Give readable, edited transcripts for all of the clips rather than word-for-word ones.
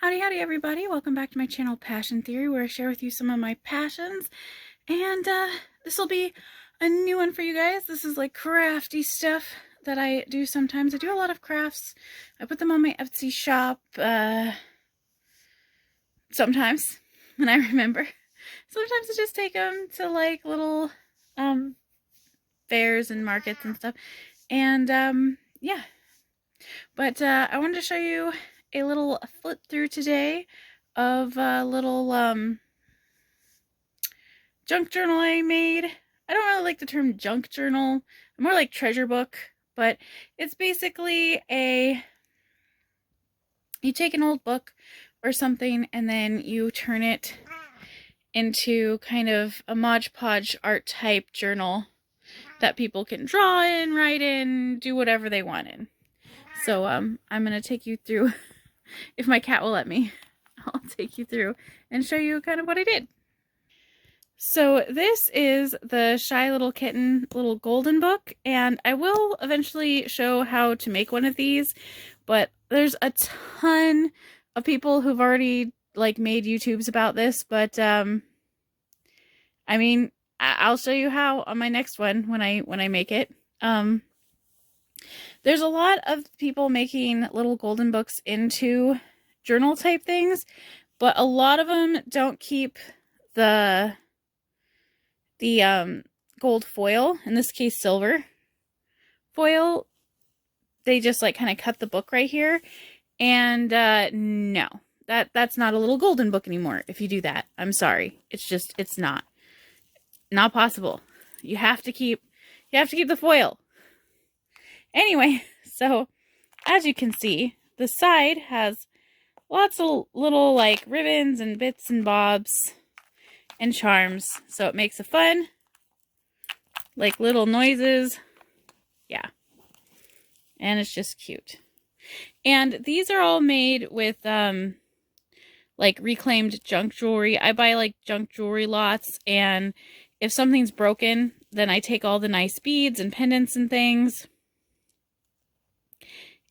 Howdy, howdy, everybody. Welcome back to my channel, Passion Theory, where I share with you some of my passions. And this will be a new one for you guys. This is like crafty stuff that I do sometimes. I do a lot of crafts. I put them on my Etsy shop sometimes when I remember. Sometimes I just take them to like little fairs and markets and stuff. And yeah. But I wanted to show you a little flip through today of a little junk journal I made. I don't really like the term junk journal. More like treasure book, but it's basically you take an old book or something and then you turn it into kind of a Mod Podge art type journal that people can draw in, write in, do whatever they want in. So I'm going to take you through, if my cat will let me, I'll take you through and show you kind of what I did. So this is the Shy Little Kitten little golden book, and I will eventually show how to make one of these, but there's a ton of people who've already like made YouTubes about this, but I mean, I'll show you how on my next one when I make it. There's a lot of people making little golden books into journal type things, but a lot of them don't keep the gold foil, in this case silver foil. They just like kind of cut the book right here, and no, that's not a little golden book anymore if you do that. I'm sorry, it's not possible. You have to keep the foil. Anyway, so as you can see, the side has lots of little like ribbons and bits and bobs and charms, so it makes a fun like little noises. Yeah, and it's just cute. And these are all made with like reclaimed junk jewelry. I buy like junk jewelry lots, and if something's broken, then I take all the nice beads and pendants and things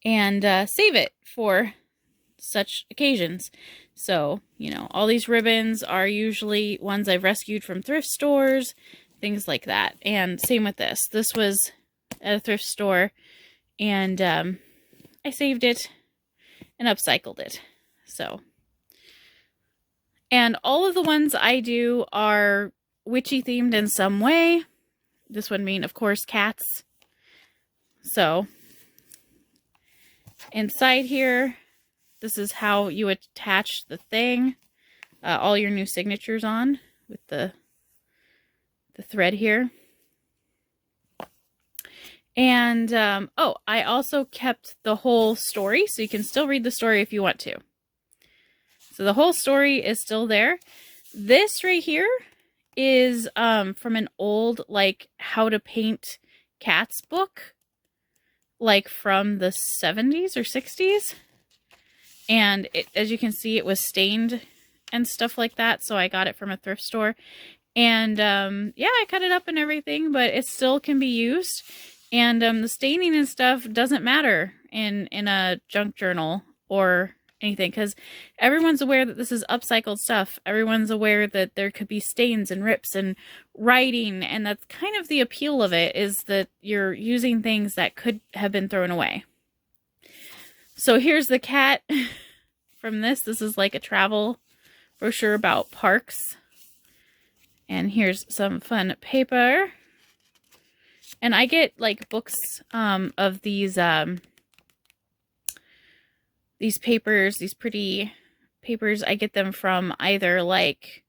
and save it for such occasions. So, you know, all these ribbons are usually ones I've rescued from thrift stores, things like that. And same with this. This was at a thrift store, and I saved it and upcycled it. So, and all of the ones I do are witchy themed in some way. This would mean, of course, cats. So, inside here, this is how you attach the thing, all your new signatures on with the thread here. And, oh, I also kept the whole story, so you can still read the story if you want to. So the whole story is still there. This right here is from an old, like, how to paint cats book, like from the 70s or 60s. And it, as you can see, it was stained and stuff like that, so I got it from a thrift store. And yeah, I cut it up and everything, but it still can be used. And the staining and stuff doesn't matter in a junk journal or anything, because everyone's aware that this is upcycled stuff. Everyone's aware that there could be stains and rips and writing, and that's kind of the appeal of it, is that you're using things that could have been thrown away. So here's the cat from this. This is like a travel brochure about parks. And here's some fun paper. And I get like books of these papers, these pretty papers. I get them from either like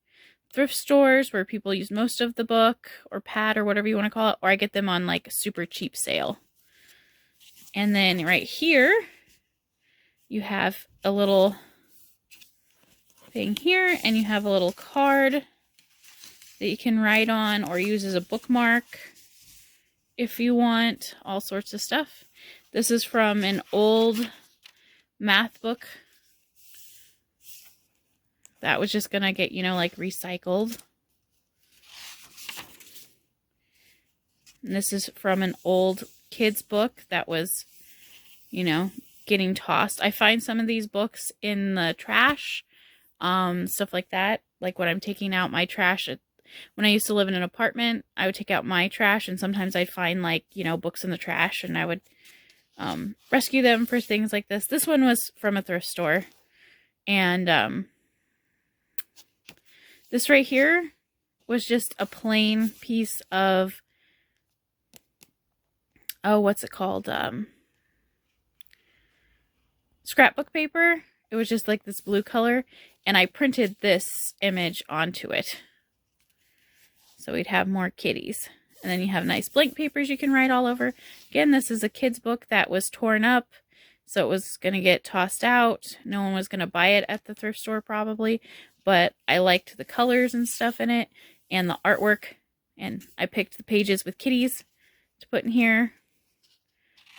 thrift stores where people use most of the book, or pad, or whatever you want to call it, or I get them on like a super cheap sale. And then right here, you have a little thing here, and you have a little card that you can write on or use as a bookmark if you want. All sorts of stuff. This is from an old math book that was just gonna get, you know, like recycled. And this is from an old kids book that was, you know, getting tossed. I find some of these books in the trash, stuff like that. Like when I'm taking out my trash when I used to live in an apartment, I would take out my trash, and sometimes I'd find, like, you know, books in the trash, and I would rescue them for things like this. This one was from a thrift store, and this right here was just a plain piece of, oh, what's it called? Scrapbook paper. It was just like this blue color, and I printed this image onto it. So we'd have more kitties. And then you have nice blank papers you can write all over. Again, this is a kid's book that was torn up, so it was going to get tossed out. No one was going to buy it at the thrift store probably, but I liked the colors and stuff in it and the artwork, and I picked the pages with kitties to put in here.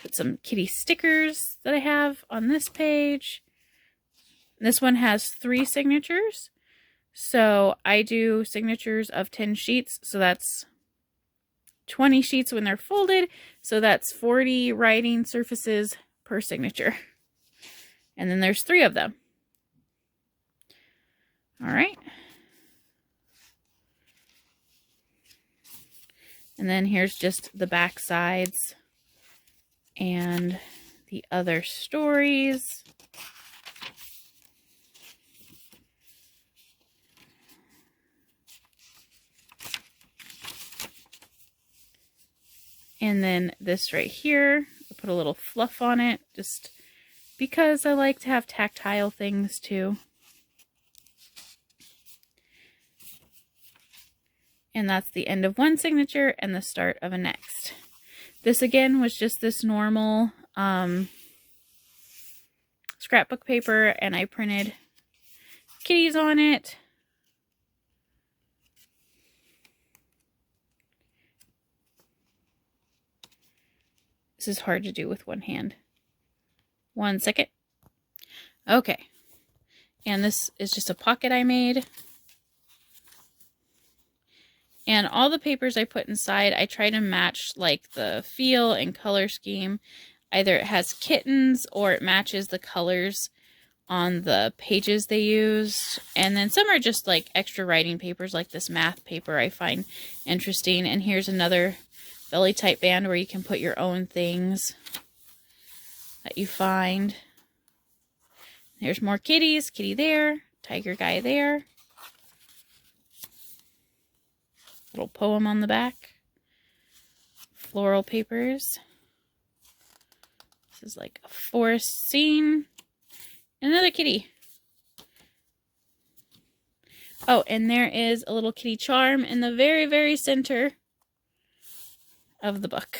Put some kitty stickers that I have on this page. This one has 3 signatures. So I do signatures of 10 sheets, so that's 20 sheets when they're folded, so that's 40 writing surfaces per signature. And then there's 3 of them. All right. And then here's just the back sides and the other stories. And then this right here, I put a little fluff on it just because I like to have tactile things too. And that's the end of one signature and the start of a next. This again was just this normal scrapbook paper, and I printed kitties on it. This is hard to do with one hand. 1 second. Okay. And this is just a pocket I made. And all the papers I put inside, I try to match like the feel and color scheme. Either it has kittens or it matches the colors on the pages they used. And then some are just like extra writing papers, like this math paper I find interesting. And here's another belly type band where you can put your own things that you find. There's more kitties. Kitty there. Tiger guy there. Little poem on the back. Floral papers. This is like a forest scene. Another kitty. Oh, and there is a little kitty charm in the very, very center of the book.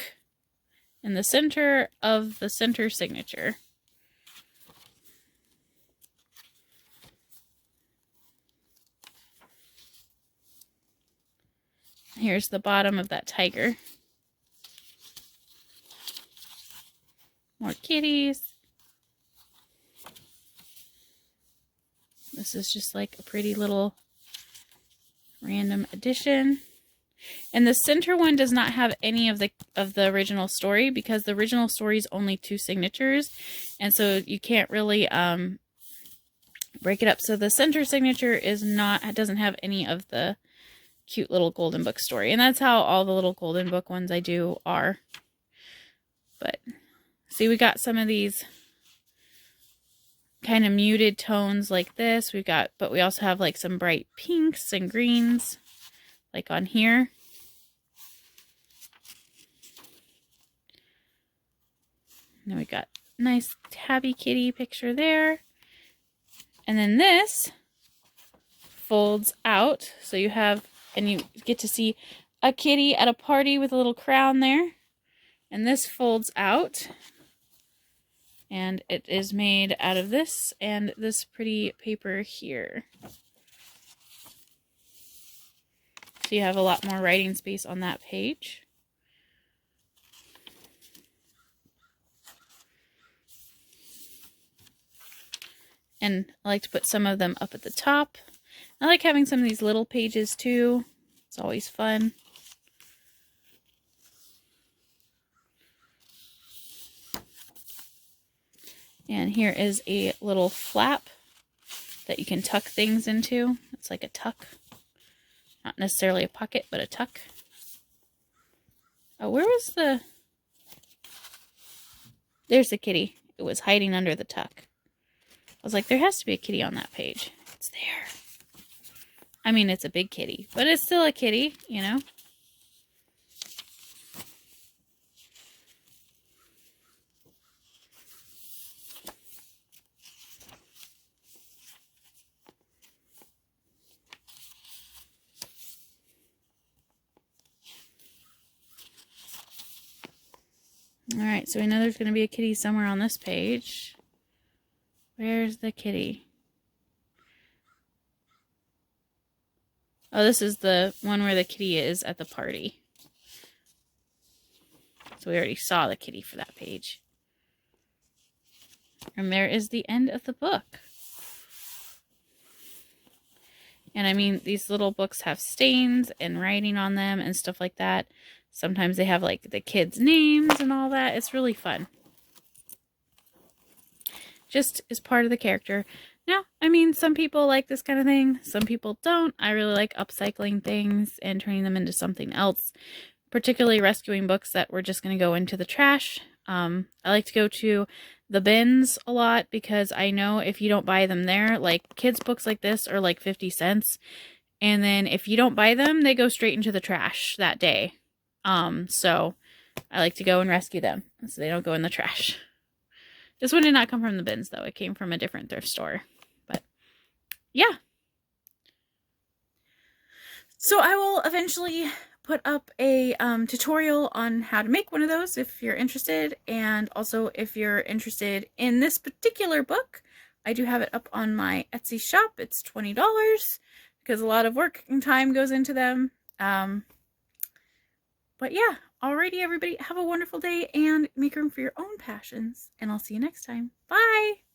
In the center of the center signature. Here's the bottom of that tiger. More kitties. This is just like a pretty little random addition. And the center one does not have any of the original story, because the original story is only 2 signatures, and so you can't really break it up. So the center signature doesn't have any of the cute little golden book story, and that's how all the little golden book ones I do are. But see, we got some of these kind of muted tones like this. But we also have like some bright pinks and greens, like on here. And then we got nice tabby kitty picture there. And then this folds out, so you have, and you get to see a kitty at a party with a little crown there. And this folds out, and it is made out of this and this pretty paper here. So you have a lot more writing space on that page. And I like to put some of them up at the top. I like having some of these little pages too. It's always fun. And here is a little flap that you can tuck things into. It's like a tuck. Not necessarily a pocket, but a tuck. Oh, where was the... There's the kitty. It was hiding under the tuck. I was like, there has to be a kitty on that page. It's there. I mean, it's a big kitty, but it's still a kitty, you know? Alright, so we know there's going to be a kitty somewhere on this page. Where's the kitty? Oh, this is the one where the kitty is at the party. So we already saw the kitty for that page. And there is the end of the book. And I mean, these little books have stains and writing on them and stuff like that. Sometimes they have like the kids' names and all that. It's really fun. Just as part of the character. Now, I mean, some people like this kind of thing. Some people don't. I really like upcycling things and turning them into something else. Particularly rescuing books that were just going to go into the trash. I like to go to the bins a lot because I know if you don't buy them there, like kids' books like this are like 50 cents. And then if you don't buy them, they go straight into the trash that day. So I like to go and rescue them so they don't go in the trash. This one did not come from the bins though. It came from a different thrift store. But yeah. So I will eventually put up a tutorial on how to make one of those if you're interested. And also if you're interested in this particular book, I do have it up on my Etsy shop. It's $20 because a lot of work and time goes into them. But yeah, alrighty everybody, have a wonderful day and make room for your own passions. And I'll see you next time. Bye!